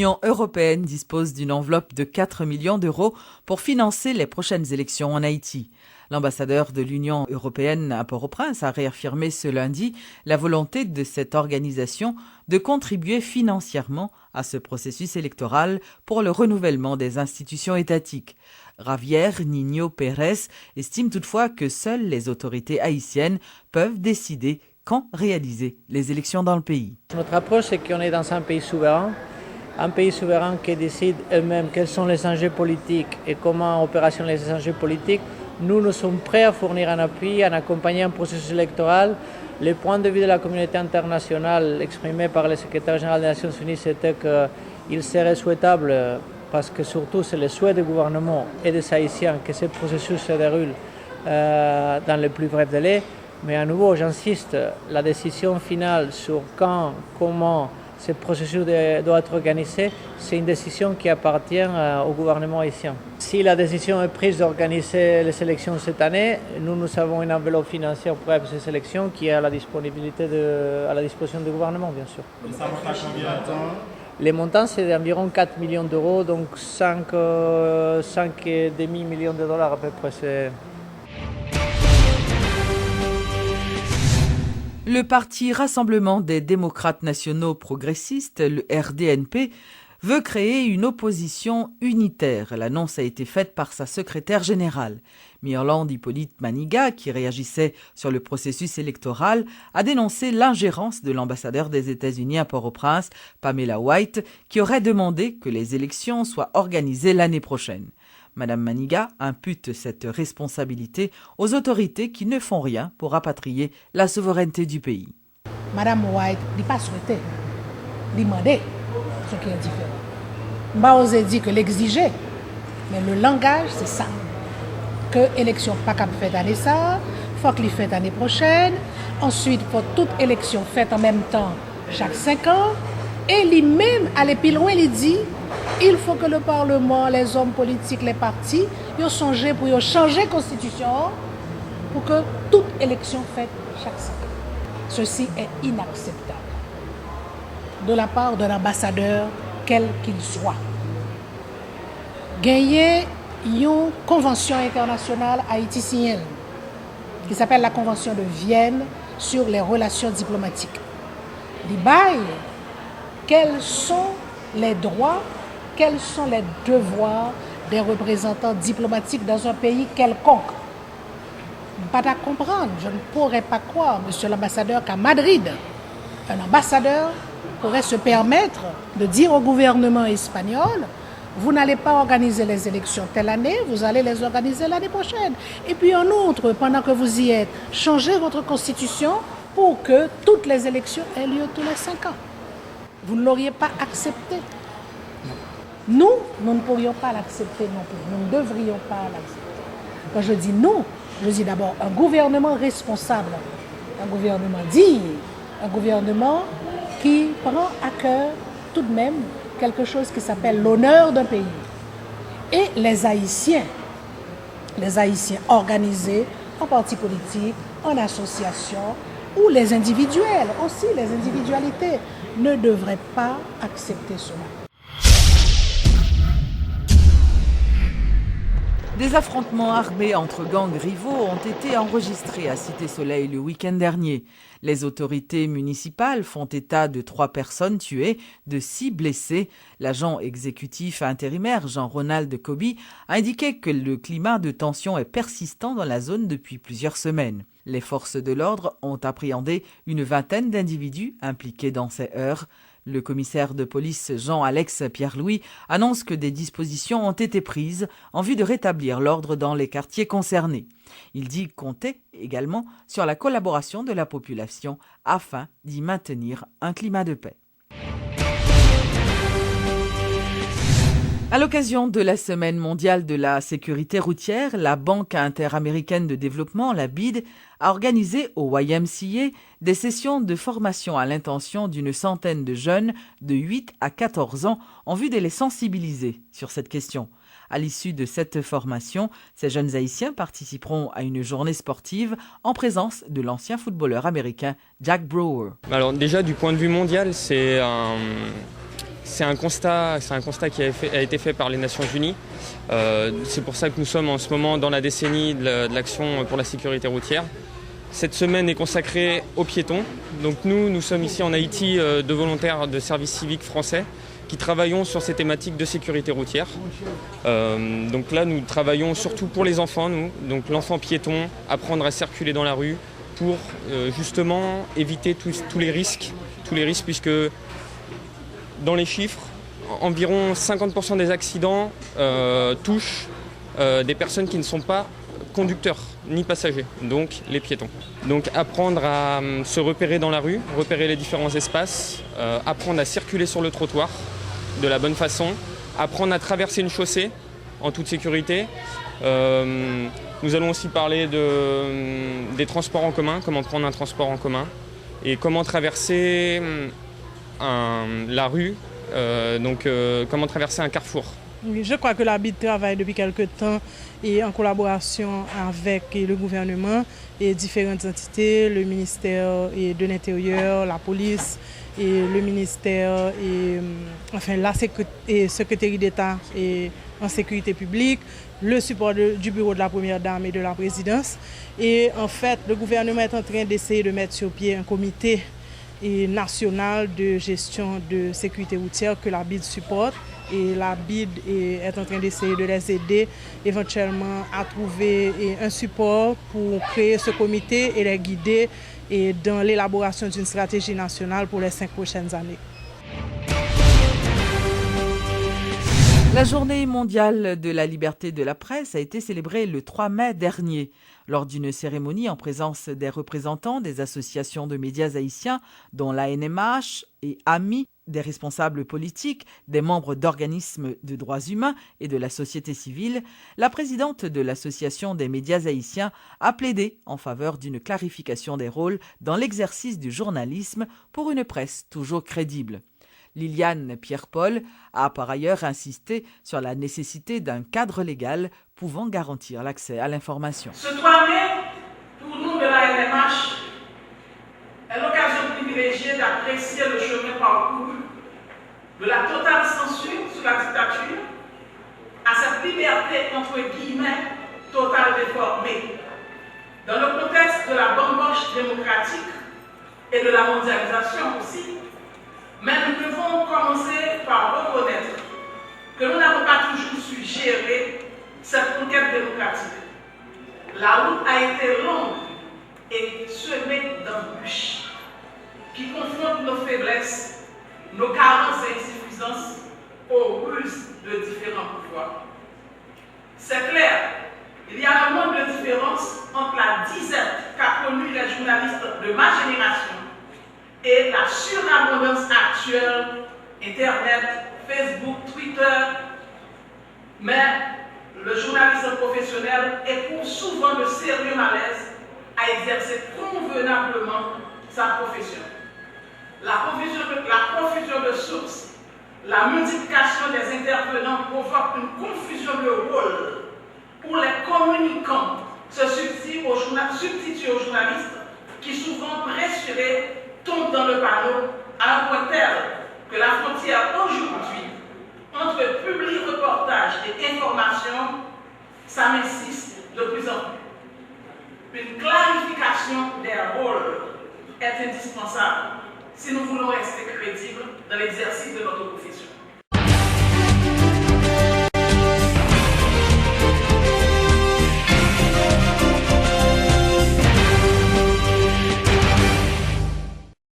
L'Union européenne dispose d'une enveloppe de 4 millions d'euros pour financer les prochaines élections en Haïti. L'ambassadeur de l'Union européenne à Port-au-Prince a réaffirmé ce lundi la volonté de cette organisation de contribuer financièrement à ce processus électoral pour le renouvellement des institutions étatiques. Javier Niño Pérez estime toutefois que seules les autorités haïtiennes peuvent décider quand réaliser les élections dans le pays. Notre approche, c'est qu'on est dans un pays souverain qui décide eux-mêmes quels sont les enjeux politiques et comment opérationnent les enjeux politiques. Nous sommes prêts à fournir un appui, à accompagner un processus électoral. Le point de vue de la communauté internationale exprimé par le secrétaire général des Nations Unies, c'était qu'il serait souhaitable, parce que surtout c'est le souhait du gouvernement et des Haïtiens, que ce processus se déroule dans le plus bref délai. Mais à nouveau, j'insiste, la décision finale sur quand, comment ce processus doit être organisé, c'est une décision qui appartient au gouvernement haïtien. Si la décision est prise d'organiser les élections cette année, nous avons une enveloppe financière pour ces élections qui est à la disposition du gouvernement, bien sûr. Et ça monte à combien de temps? Les montants, c'est d'environ 4 millions d'euros, donc 5,5 millions de dollars à peu près. Le Parti Rassemblement des démocrates nationaux progressistes, le RDNP, veut créer une opposition unitaire. L'annonce a été faite par sa secrétaire générale. Mirland Hippolyte Maniga, qui réagissait sur le processus électoral, a dénoncé l'ingérence de l'ambassadeur des États-Unis à Port-au-Prince, Pamela White, qui aurait demandé que les élections soient organisées l'année prochaine. Madame Maniga impute cette responsabilité aux autorités qui ne font rien pour rapatrier la souveraineté du pays. Madame White n'a pas souhaité demander ce qui est différent. Je n'ai pas osé dire que l'exiger, mais le langage, c'est ça. Que l'élection pas qu'à faire l'année ça, il faut qu'il fasse l'année prochaine. Ensuite, pour toute élection faite en même temps, chaque 5 ans. Et lui-même, aller plus loin, il dit il faut que le Parlement, les hommes politiques, les partis, ils songent pour changer la Constitution pour que toute élection faite chaque 5 ans. Ceci est inacceptable de la part d'un ambassadeur, quel qu'il soit. Gagner une convention internationale haïtienne qui s'appelle la Convention de Vienne sur les relations diplomatiques. Il baille quels sont les droits, quels sont les devoirs des représentants diplomatiques dans un pays quelconque. Pas à comprendre, je ne pourrais pas croire, monsieur l'ambassadeur, qu'à Madrid, un ambassadeur pourrait se permettre de dire au gouvernement espagnol vous n'allez pas organiser les élections telle année, vous allez les organiser l'année prochaine. Et puis en outre, pendant que vous y êtes, changez votre constitution pour que toutes les élections aient lieu tous les 5 ans. Vous ne l'auriez pas accepté. Nous ne pourrions pas l'accepter non plus. Nous ne devrions pas l'accepter. Quand je dis nous, je dis d'abord un gouvernement responsable, un gouvernement digne, un gouvernement qui prend à cœur tout de même quelque chose qui s'appelle l'honneur d'un pays. Et les Haïtiens organisés en partis politiques, en associations, ou les individuels, aussi les individualités, ne devraient pas accepter cela. Des affrontements armés entre gangs rivaux ont été enregistrés à Cité-Soleil le week-end dernier. Les autorités municipales font état de 3 personnes tuées, de 6 blessés. L'agent exécutif intérimaire Jean-Ronald Kobi a indiqué que le climat de tension est persistant dans la zone depuis plusieurs semaines. Les forces de l'ordre ont appréhendé une vingtaine d'individus impliqués dans ces heurts. Le commissaire de police Jean-Alex Pierre-Louis annonce que des dispositions ont été prises en vue de rétablir l'ordre dans les quartiers concernés. Il dit compter également sur la collaboration de la population afin d'y maintenir un climat de paix. À l'occasion de la Semaine mondiale de la sécurité routière, la Banque interaméricaine de développement, la BID, a organisé au YMCA des sessions de formation à l'intention d'une centaine de jeunes de 8 à 14 ans en vue de les sensibiliser sur cette question. À l'issue de cette formation, ces jeunes Haïtiens participeront à une journée sportive en présence de l'ancien footballeur américain Jack Brewer. Alors déjà, du point de vue mondial, c'est c'est un constat qui a été fait par les Nations Unies. C'est pour ça que nous sommes en ce moment dans la décennie de l'action pour la sécurité routière. Cette semaine est consacrée aux piétons. Donc nous sommes ici en Haïti de volontaires de service civique français qui travaillons sur ces thématiques de sécurité routière. Donc là, nous travaillons surtout pour les enfants, donc l'enfant piéton, apprendre à circuler dans la rue pour justement éviter tous les risques puisque dans les chiffres, environ 50% des accidents touchent des personnes qui ne sont pas conducteurs ni passagers, donc les piétons. Donc apprendre à se repérer dans la rue, repérer les différents espaces, apprendre à circuler sur le trottoir de la bonne façon, apprendre à traverser une chaussée en toute sécurité. Nous allons aussi parler des transports en commun, comment prendre un transport en commun et comment traverser la rue, comment traverser un carrefour. Oui, je crois que la BID travaille depuis quelque temps et en collaboration avec le gouvernement et différentes entités, le ministère de l'Intérieur, la police et le ministère la secrétaire d'État en sécurité publique, le support du bureau de la Première Dame et de la présidence. Et en fait, le gouvernement est en train d'essayer de mettre sur pied un comité national de gestion de sécurité routière que la BID supporte. Et la BID est en train d'essayer de les aider éventuellement à trouver un support pour créer ce comité et les guider dans l'élaboration d'une stratégie nationale pour les 5 prochaines années. La journée mondiale de la liberté de la presse a été célébrée le 3 mai dernier. Lors d'une cérémonie en présence des représentants des associations de médias haïtiens, dont l'ANMH et AMI, des responsables politiques, des membres d'organismes de droits humains et de la société civile, la présidente de l'Association des médias haïtiens a plaidé en faveur d'une clarification des rôles dans l'exercice du journalisme pour une presse toujours crédible. Liliane Pierre-Paul a par ailleurs insisté sur la nécessité d'un cadre légal pouvant garantir l'accès à l'information. Ce 3 mai, pour nous de la NMH, est l'occasion privilégiée d'apprécier le chemin parcouru de la totale censure sous la dictature à cette liberté entre guillemets totale déformée. Dans le contexte de la bamboche démocratique et de la mondialisation aussi, mais nous devons commencer par reconnaître que nous n'avons pas toujours su gérer cette conquête démocratique. La route a été longue et semée d'embûches qui confrontent nos faiblesses, nos carences et insuffisances aux ruses de différents pouvoirs. C'est clair, il y a un monde de différence entre la disette qu'a connue les journalistes de ma génération et la surabondance actuelle, Internet, Facebook, Twitter, mais le journalisme professionnel éprouve souvent de sérieux malaise à exercer convenablement sa profession. La profusion de sources, la multiplication des intervenants provoque une confusion de rôle où les communicants se substituent aux journalistes qui, souvent pressurés, tombent dans le panneau à un point tel que la frontière aujourd'hui entre public reportage et information s'amincisse de plus en plus. Une clarification des rôles est indispensable si nous voulons rester crédibles dans l'exercice de notre profession.